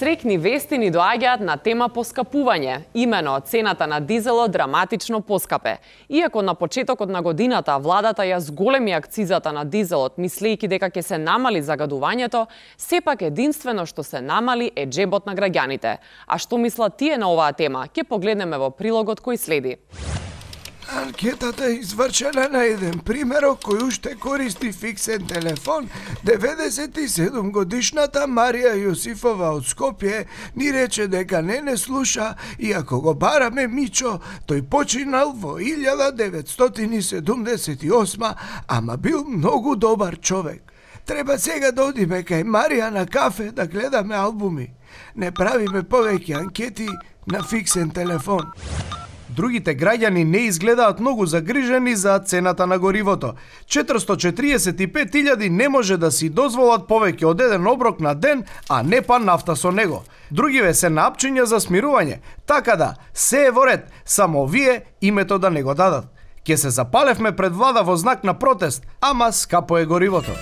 Среќни вести ни доаѓаат на тема поскапување. Имено, цената на дизелот драматично поскапе. Иако на почетокот на годината владата ја зголеми акцизата на дизелот, мислејќи дека ќе се намали загадувањето, сепак единствено што се намали е џебот на граѓаните. А што мислат тие на оваа тема? Ќе погледнеме во прилогот кој следи. Анкетата е извршена на еден примерок кој уште користи фиксен телефон. 97 годишната Марија Јосифова од Скопје ни рече дека не слуша, иако го бараме Мичо, тој починал во 1978, ама бил многу добар човек. Треба сега да одиме кај Марија на кафе да гледаме албуми. Не правиме повеќе анкети на фиксен телефон. Другите граѓани не изгледаат многу загрижени за цената на горивото. 445.000 не може да си дозволат повеќе од еден оброк на ден, а не па нафта со него. Другиве се наапчиња за смирување, така да се е во ред, само вие името да не го дадат. Ке се запалевме пред влада во знак на протест, ама скапо е горивото.